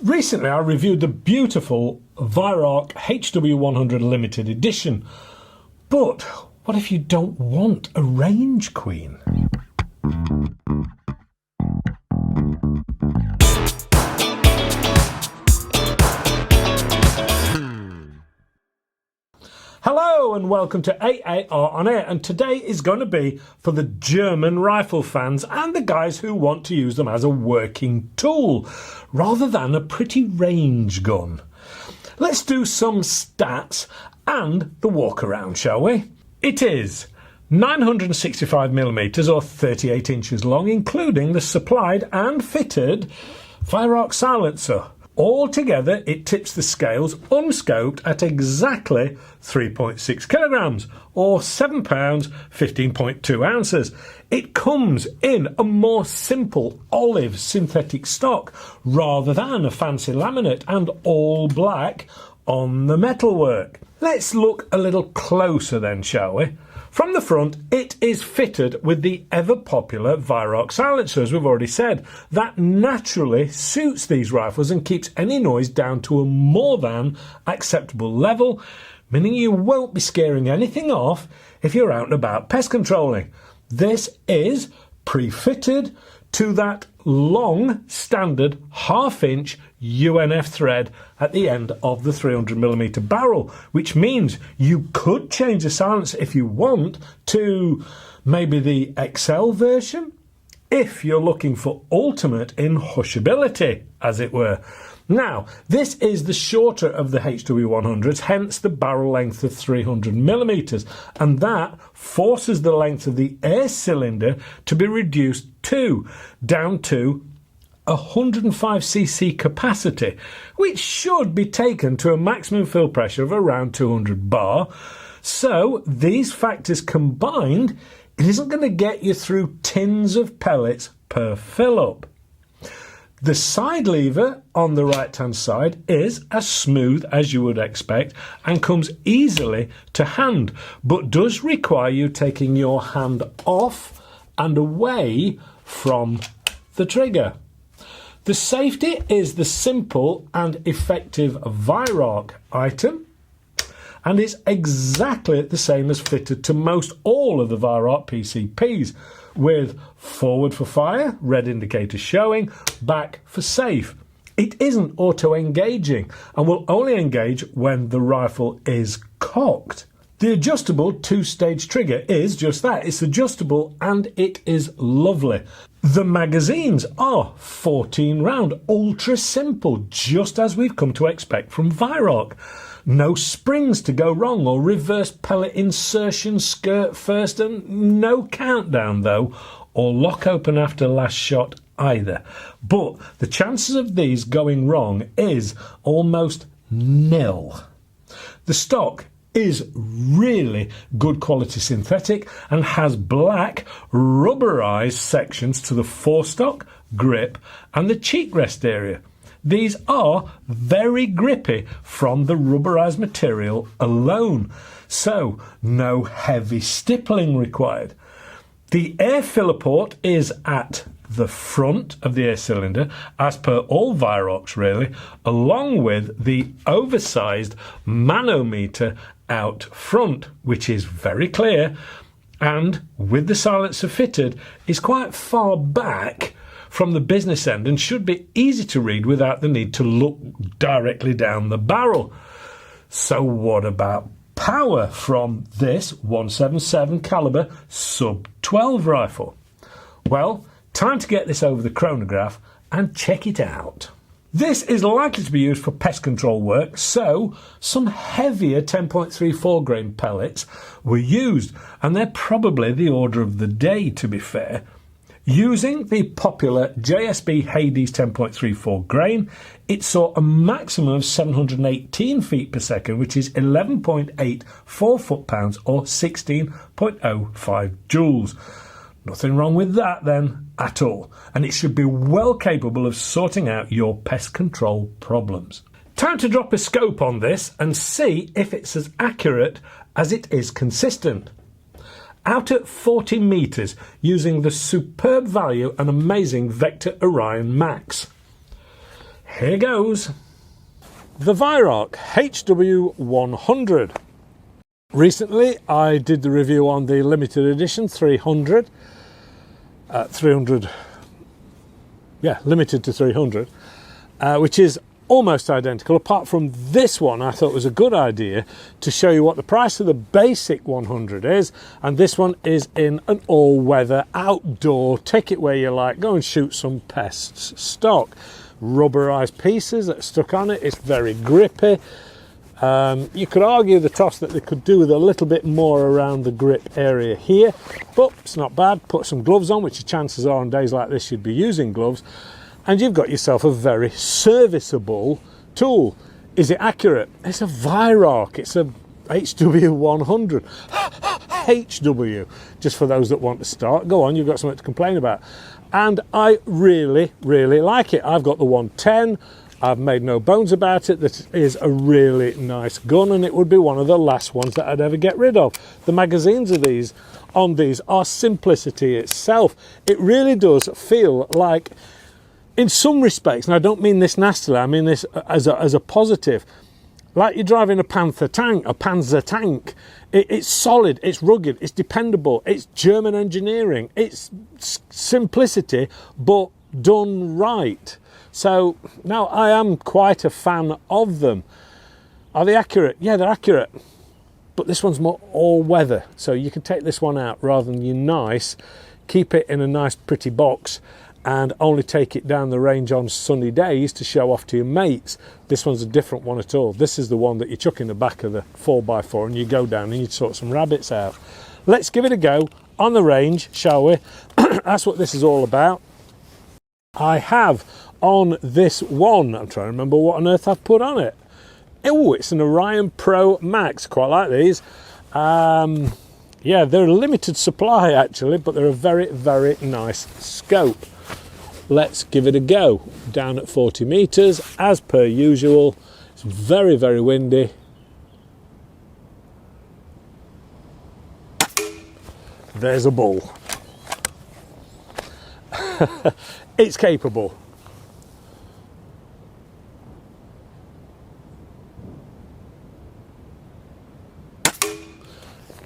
Recently I reviewed the beautiful Weihrauch HW100 limited edition, but what if you don't want a range queen? Hello and welcome to AAR on Air, and today is going to be for the German rifle fans and the guys who want to use them as a working tool rather than a pretty range gun. Let's do some stats and the walk around, shall we? It is 965mm or 38 inches long, including the supplied and fitted Weihrauch silencer. Altogether, it tips the scales unscoped at exactly 3.6 kilograms or £7, 15.2 ounces. It comes in a more simple olive synthetic stock rather than a fancy laminate and all black on the metalwork. Let's look a little closer then, shall we? From the front, it is fitted with the ever-popular Weihrauch silencer, as we've already said. That naturally suits these rifles and keeps any noise down to a more than acceptable level, meaning you won't be scaring anything off if you're out and about pest controlling. This is pre-fitted to that long standard half-inch UNF thread at the end of the 300mm barrel, which means you could change the silencer if you want to maybe the XL version, if you're looking for ultimate in hushability, as it were. Now, this is the shorter of the HW100s, hence the barrel length of 300mm, and that forces the length of the air cylinder to be reduced down to 105cc capacity, which should be taken to a maximum fill pressure of around 200 bar. So these factors combined, it isn't going to get you through tins of pellets per fill-up. The side lever on the right hand side is as smooth as you would expect and comes easily to hand, but does require you taking your hand off and away from the trigger. The safety is the simple and effective Weihrauch item and is exactly the same as fitted to most all of the Weihrauch PCPs, with forward for fire, red indicator showing, back for safe. It isn't auto-engaging and will only engage when the rifle is cocked. The adjustable two-stage trigger is just that. It's adjustable and it is lovely. The magazines are 14 round, ultra simple, just as we've come to expect from Weihrauch. No springs to go wrong or reverse pellet insertion, skirt first, and no countdown though, or lock open after last shot either. But the chances of these going wrong is almost nil. The stock is really good quality synthetic and has black rubberized sections to the forestock, grip and the cheek rest area. These are very grippy from the rubberized material alone, so no heavy stippling required. The air filler port is at the front of the air cylinder, as per all Weihrauchs really, along with the oversized manometer out front, which is very clear and, with the silencer fitted, is quite far back from the business end and should be easy to read without the need to look directly down the barrel. So what about power from this 177 caliber sub 12 rifle? Well, time to get this over the chronograph and check it out. This is likely to be used for pest control work, so some heavier 10.34 grain pellets were used, and they're probably the order of the day, to be fair. Using the popular JSB Hades 10.34 grain, it saw a maximum of 718 feet per second, which is 11.84 foot-pounds or 16.05 joules. Nothing wrong with that then, at all, and it should be well capable of sorting out your pest control problems. Time to drop a scope on this and see if it's as accurate as it is consistent. Out at 40 metres using the superb value and amazing Vector Orion Max. Here goes. The Weihrauch HW100. Recently I did the review on the limited edition 300. 300, yeah, limited to 300, which is almost identical, apart from this one. I thought it was a good idea to show you what the price of the basic 100 is, and this one is in an all-weather outdoor, take it where you like, go and shoot some pests stock. Rubberized pieces that are stuck on it. It's very grippy. You could argue the toss that they could do with a little bit more around the grip area here, but it's not bad. Put some gloves on, which the chances are on days like this you'd be using gloves, and you've got yourself a very serviceable tool. Is it accurate? It's a Weihrauch. It's a HW100. HW, just for those that want to start. Go on, you've got something to complain about. And I really, really like it. I've got the 110. I've made no bones about it. This is a really nice gun, and it would be one of the last ones that I'd ever get rid of. The magazines of these are simplicity itself. It really does feel like, in some respects, and I don't mean this nastily, I mean this as a positive, like you're driving a Panzer tank. It's solid, it's rugged, it's dependable, it's German engineering, it's simplicity, but done right. So now I am quite a fan of them. Are they accurate? Yeah, they're accurate. But this one's more all-weather, so you can take this one out rather than your nice, keep it in a nice pretty box and only take it down the range on sunny days to show off to your mates. This one's a different one at all. This is the one that you chuck in the back of the 4x4 and you go down and you sort some rabbits out. Let's give it a go on the range, shall we? That's what this is all about. I have on this one, I'm trying to remember what on earth I've put on it. Oh, it's an Orion Pro Max. Quite like these. Yeah, they're a limited supply actually, but they're a very, very nice scope. Let's give it a go. Down at 40 meters, as per usual. It's very, very windy. There's a bull. It's capable.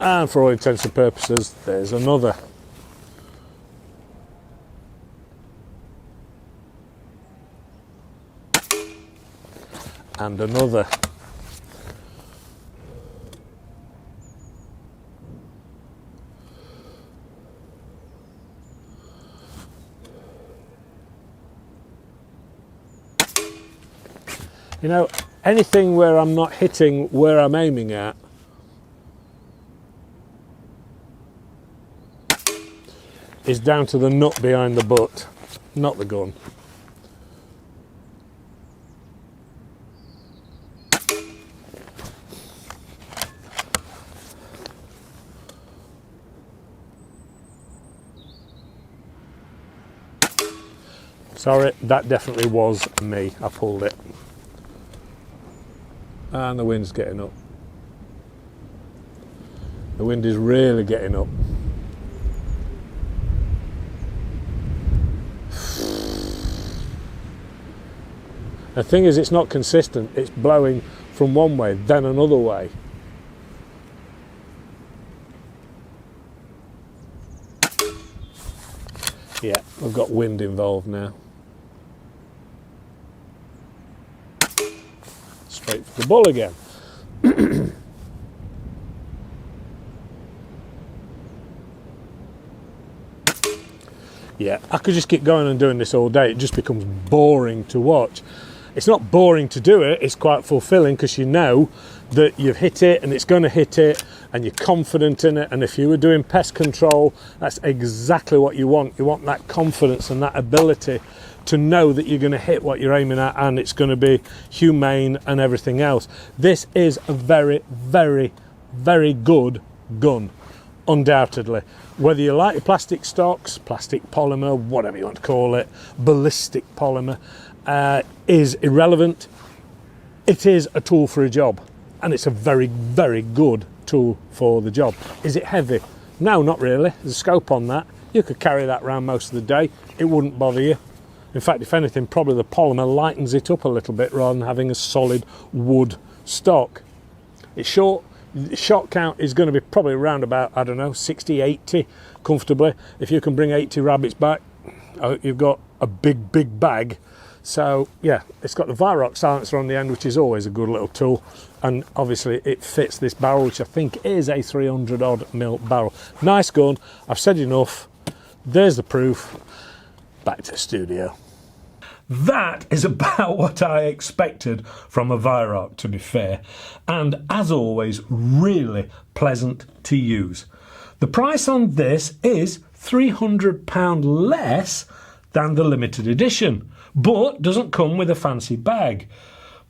And for all intents and purposes, there's another. And another. You know, anything where I'm not hitting where I'm aiming at is down to the nut behind the butt, not the gun. Sorry, that definitely was me. I pulled it. And the wind's getting up. The wind is really getting up. The thing is, it's not consistent. It's blowing from one way, then another way. Yeah, we've got wind involved now. Straight for the bull again. Yeah, I could just keep going and doing this all day. It just becomes boring to watch. It's not boring to do it, it's quite fulfilling because you know that you've hit it and it's going to hit it and you're confident in it. And if you were doing pest control, that's exactly what you want. You want that confidence and that ability to know that you're going to hit what you're aiming at and it's going to be humane and everything else. This is a very, very, very good gun, undoubtedly. Whether you like your plastic stocks, plastic polymer, whatever you want to call it, ballistic polymer, is irrelevant. It is a tool for a job, and it's a very, very good tool for the job. Is it heavy? No, not really. There's a scope on that. You could carry that around most of the day. It wouldn't bother you. In fact, if anything, probably the polymer lightens it up a little bit rather than having a solid wood stock. It's short. The shot count is going to be probably around about, I don't know, 60, 80 comfortably. If you can bring 80 rabbits back, you've got a big bag. So yeah, it's got the Weihrauch silencer on the end, which is always a good little tool, and obviously it fits this barrel, which I think is a 300 odd mil barrel. Nice gun. I've said enough. There's the proof. Back to the studio. That is about what I expected from a Weihrauch, to be fair, and as always, really pleasant to use. The price on this is £300 less than the limited edition, but doesn't come with a fancy bag.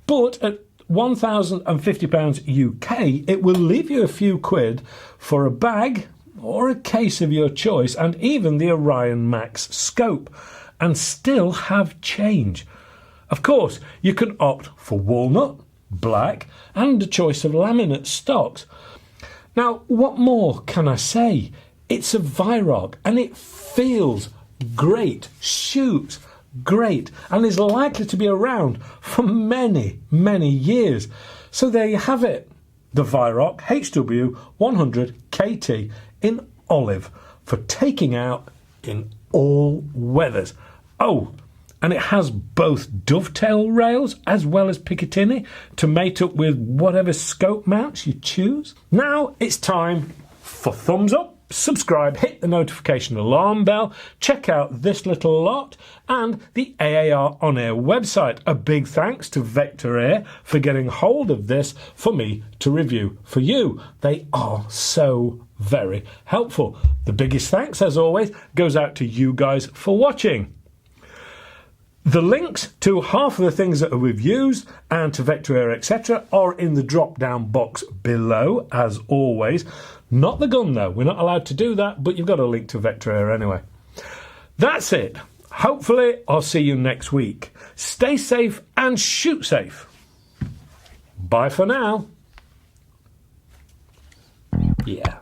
But at £1,050 UK, it will leave you a few quid for a bag or a case of your choice, and even the Orion Max scope, and still have change. Of course, you can opt for walnut, black, and a choice of laminate stocks. Now, what more can I say? It's a Weihrauch, and it feels great, shoots great, and is likely to be around for many, many years. So there you have it, the Weihrauch HW100 KT in olive for taking out in all weathers. Oh, and it has both dovetail rails as well as Picatinny to mate up with whatever scope mounts you choose. Now it's time for thumbs up, subscribe, hit the notification alarm bell, check out this little lot and the AAR On Air website. A big thanks to Vector Air for getting hold of this for me to review for you. They are so very helpful. The biggest thanks, as always, goes out to you guys for watching. The links to half of the things that we've used and to Vector Air, etc., are in the drop-down box below, as always. Not the gun, though. We're not allowed to do that, but you've got a link to Vector Air anyway. That's it. Hopefully, I'll see you next week. Stay safe and shoot safe. Bye for now. Yeah.